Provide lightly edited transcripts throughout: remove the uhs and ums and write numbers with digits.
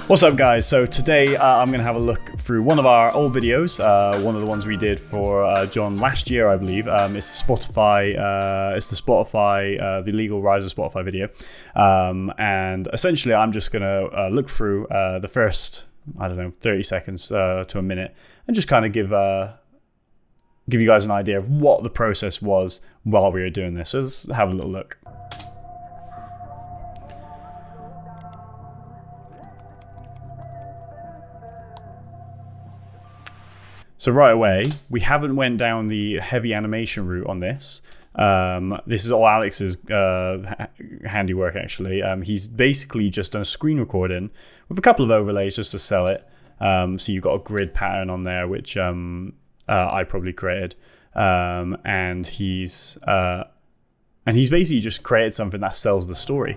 What's up, guys? So today I'm going to have a look through one of our old videos, one of the ones we did for John last year, I believe. It's the Spotify, the Legal Rise of Spotify video. And essentially I'm just going to look through the first, 30 seconds to a minute and just kind of give you guys an idea of what the process was while we were doing this. So let's have a little look. So right away, we haven't went down the heavy animation route on this. This is all Alex's handiwork, actually. He's basically just done a screen recording with a couple of overlays just to sell it. So you've got a grid pattern on there, which I probably created. And he's basically just created something that sells the story.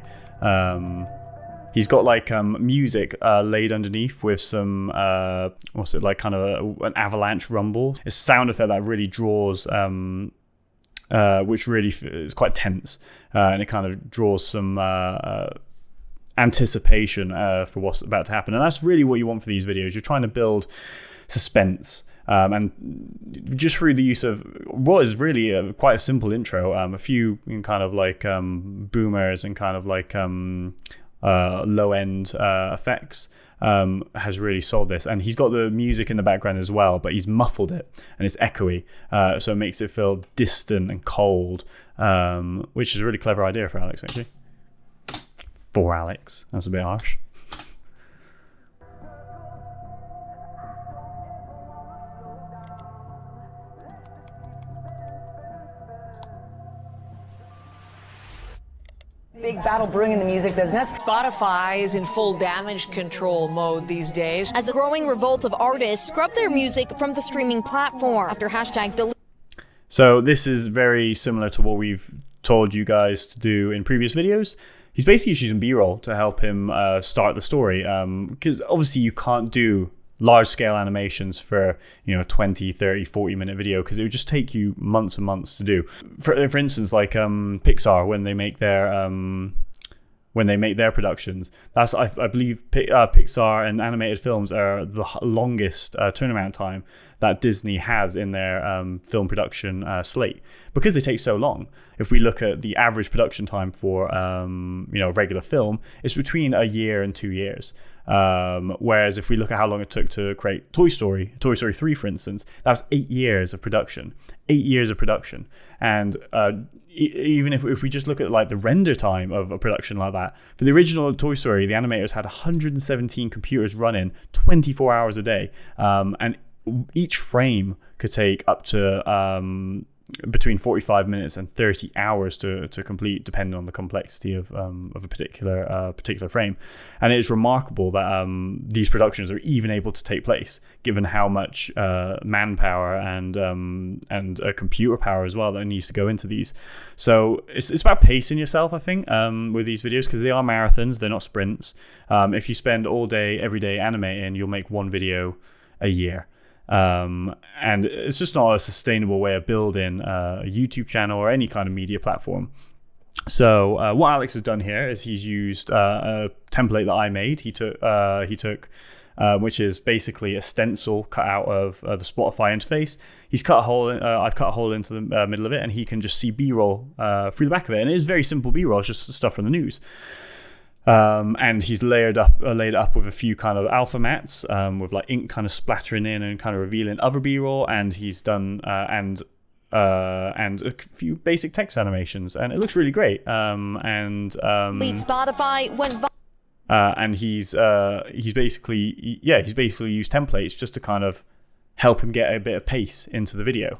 He's got like music laid underneath with some kind of an avalanche rumble. It's a sound effect that really draws, which really is quite tense, and it kind of draws some anticipation for what's about to happen. And that's really what you want for these videos. You're trying to build suspense, and just through the use of what is really quite a simple intro, a few kind of like boomers and kind of like low-end effects has really sold this. And he's got the music in the background as well, but he's muffled it and it's echoey, so it makes it feel distant and cold, which is a really clever idea for Alex, actually. For Alex, that's a bit harsh. Big battle brewing in the music business. Spotify is in full damage control mode these days, as a growing revolt of artists scrub their music from the streaming platform after #delete. So this is very similar to what we've told you guys to do in previous videos. He's basically using B-roll to help him start the story, because obviously you can't do large-scale animations for 20, 30, 40-minute video, because it would just take you months and months to do. For instance, like Pixar, when they make their productions, that's I believe Pixar and animated films are the longest turnaround time that Disney has in their film production slate, because they take so long. If we look at the average production time for regular film, it's between a year and 2 years. Whereas if we look at how long it took to create Toy Story 3, for instance, that was 8 years of production. 8 years of production. And even if we just look at like the render time of a production like that, for the original Toy Story, the animators had 117 computers running 24 hours a day. And each frame could take up to between 45 minutes and 30 hours to complete, depending on the complexity of a particular frame. And it is remarkable that these productions are even able to take place, given how much manpower and computer power as well that needs to go into these. So it's about pacing yourself, I think, with these videos, because they are marathons, they're not sprints. If you spend all day, every day animating, you'll make one video a year. And it's just not a sustainable way of building a YouTube channel or any kind of media platform. So what Alex has done here is he's used a template that I made. He took which is basically a stencil cut out of the Spotify interface. He's cut a hole. I've cut a hole into the middle of it, and he can just see B-roll through the back of it. And it is very simple B-roll. It's just stuff from the news. And he's laid it up with a few kind of alpha mats, with like ink kind of splattering in and kind of revealing other B-roll, and he's done and a few basic text animations, and it looks really great. Spotify went. And he's basically used templates just to kind of help him get a bit of pace into the video.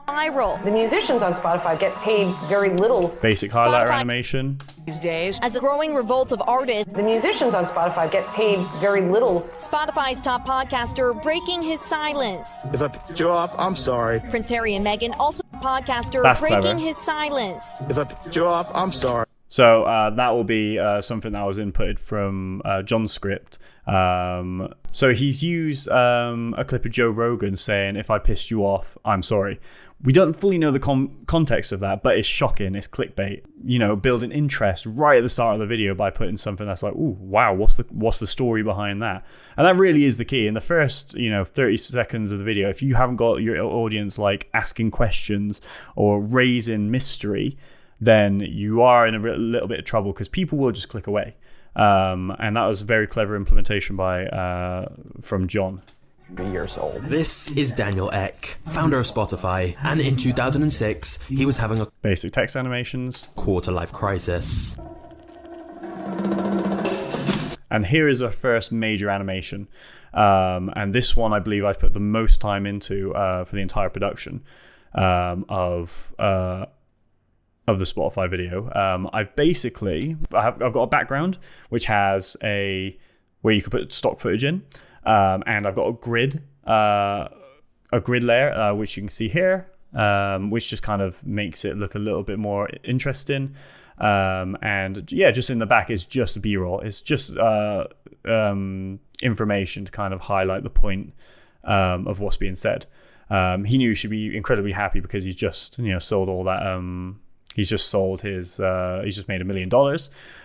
Viral. The musicians on Spotify get paid very little. Basic highlighter animation. These days, as a growing revolt of artists. The musicians on Spotify get paid very little. Spotify's top podcaster breaking his silence. If I picked you off, I'm sorry. Prince Harry and Meghan, also podcaster, That's breaking clever. his silence. If I picked you off, I'm sorry. So that will be something that was inputted from John's script. So he's used a clip of Joe Rogan saying, "If I pissed you off, I'm sorry." We don't fully know the context of that, but it's shocking. It's clickbait. You know, building interest right at the start of the video by putting something that's like, "Ooh, wow, what's the story behind that?" And that really is the key. In the first, 30 seconds of the video, if you haven't got your audience like asking questions or raising mystery, then you are in a little bit of trouble because people will just click away. And that was a very clever implementation from John. Years old. This is Daniel Ek, founder of Spotify, and in 2006, he was having a basic text animations quarter-life crisis. And here is our first major animation. And this one, I believe I put the most time into for the entire production of the Spotify video. I've got a background which has where you can put stock footage in. And I've got a grid layer, which you can see here, which just kind of makes it look a little bit more interesting. And yeah, just in the back is just B-roll. It's just information to kind of highlight the point of what's being said. He knew he should be incredibly happy because he's just sold all that. He's just sold his. He's just made $1 million,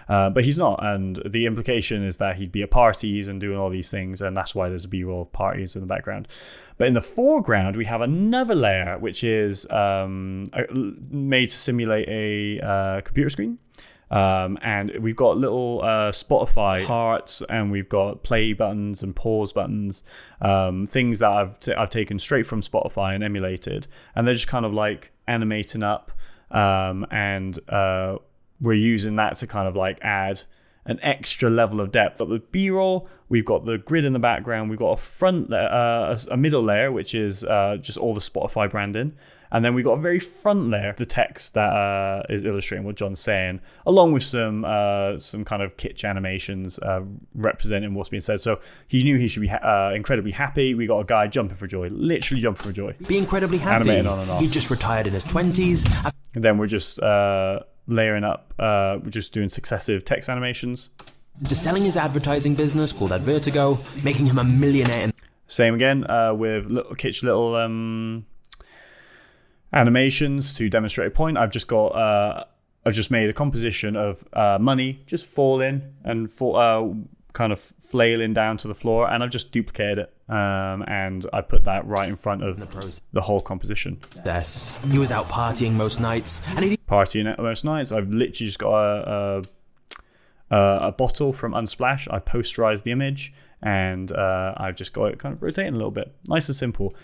but he's not. And the implication is that he'd be at parties and doing all these things, and that's why there's a B-roll of parties in the background. But in the foreground, we have another layer which is made to simulate a computer screen, and we've got little Spotify hearts, and we've got play buttons and pause buttons, things that I've taken straight from Spotify and emulated, and they're just kind of like animating up. And we're using that to kind of like add an extra level of depth. But with B-roll, we've got the grid in the background. We've got a middle layer, which is just all the Spotify branding. And then we've got a very front layer, the text that is illustrating what John's saying, along with some kind of kitsch animations representing what's being said. So he knew he should be incredibly happy. We got a guy jumping for joy, literally jumping for joy. Be incredibly happy. Animating on and off. He just retired in his 20s. And then we're just layering up, we're just doing successive text animations. To selling his advertising business called Advertigo, making him a millionaire. Same again with kitsch little animations to demonstrate a point. I've just made a composition of money just falling and kind of flailing down to the floor, and I've just duplicated it, and I put that right in front of the whole composition. Yes, he was out partying most nights, and I've literally just got a bottle from Unsplash. I posterized the image, and I've just got it kind of rotating a little bit. Nice and simple.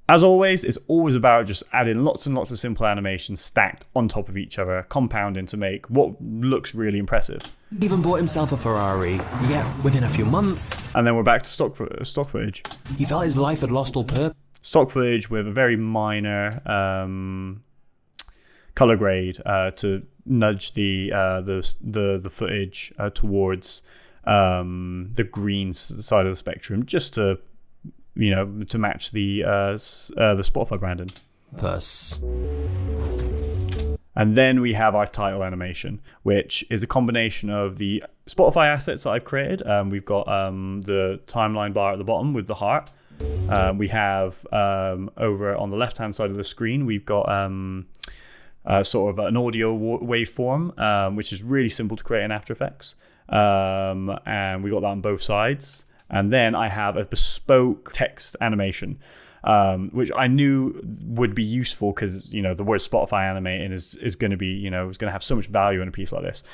As always, it's always about just adding lots and lots of simple animations stacked on top of each other, compounding to make what looks really impressive. He even bought himself a Ferrari, yet within a few months. And then we're back to stock footage. He felt his life had lost all purpose. Stock footage with a very minor color grade to nudge the footage towards the green side of the spectrum, just to match the Spotify branding. And then we have our title animation, which is a combination of the Spotify assets that I've created. We've got the timeline bar at the bottom with the heart. We have over on the left-hand side of the screen, we've got sort of an audio waveform, which is really simple to create in After Effects. And we got that on both sides. And then I have a bespoke text animation, which I knew would be useful because, the word Spotify animating is going to be, is going to have so much value in a piece like this,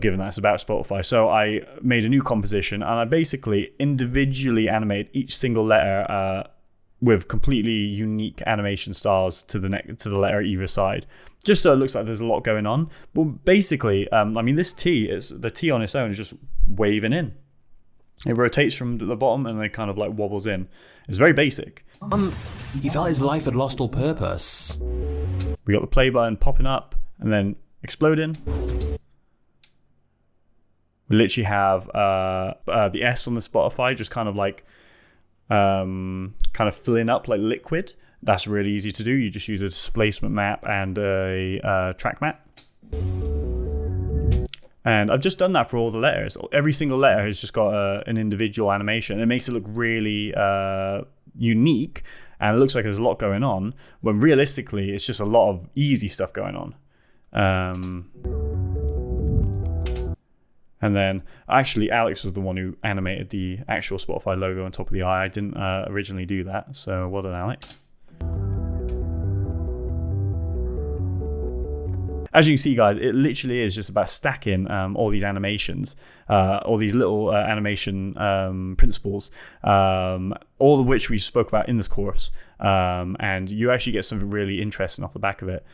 given that it's about Spotify. So I made a new composition, and I basically individually animate each single letter with completely unique animation styles to the letter either side, just so it looks like there's a lot going on. But basically, this the T on its own is just waving in. It rotates from the bottom and then kind of like wobbles in. It's very basic. Months, he felt his life had lost all purpose. We got the play button popping up and then exploding. We literally have the S on the Spotify just kind of like filling up like liquid. That's really easy to do. You just use a displacement map and a track map. And I've just done that for all the letters. Every single letter has just got an individual animation. It makes it look really unique, and it looks like there's a lot going on, when realistically it's just a lot of easy stuff going on. And then actually Alex was the one who animated the actual Spotify logo on top of the eye. I didn't originally do that, so well done, Alex. As you can see, guys, it literally is just about stacking all these animations, all these little animation principles, all of which we spoke about in this course, and you actually get something really interesting off the back of it.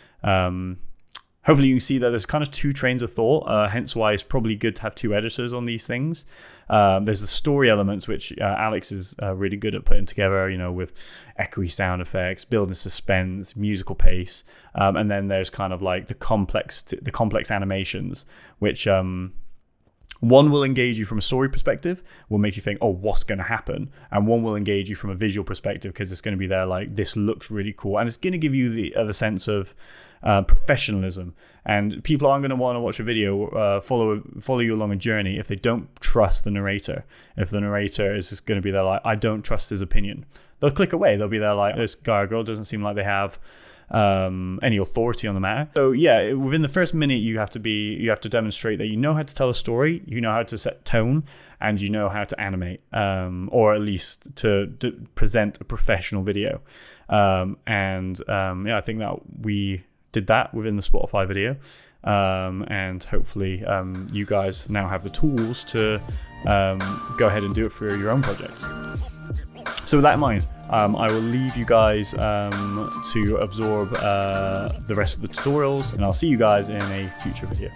Hopefully you can see that there's kind of two trains of thought, hence why it's probably good to have two editors on these things. There's the story elements, which Alex is really good at putting together, with echoey sound effects, building suspense, musical pace, and then there's kind of like the complex animations, which one will engage you from a story perspective, will make you think, oh, what's going to happen? And one will engage you from a visual perspective, because it's going to be there like, this looks really cool, and it's going to give you the sense of professionalism. And people aren't going to want to watch a video, follow you along a journey, if they don't trust the narrator. If the narrator is just going to be there like, I don't trust his opinion, they'll click away. They'll be there like, this guy or girl doesn't seem like they have any authority on the matter. So yeah, within the first minute you have to demonstrate that you know how to tell a story, you know how to set tone, and you know how to animate, or at least to present a professional video. Yeah, I think that we did that within the Spotify video, and hopefully you guys now have the tools to go ahead and do it for your own projects. So with that in mind, I will leave you guys to absorb the rest of the tutorials, and I'll see you guys in a future video.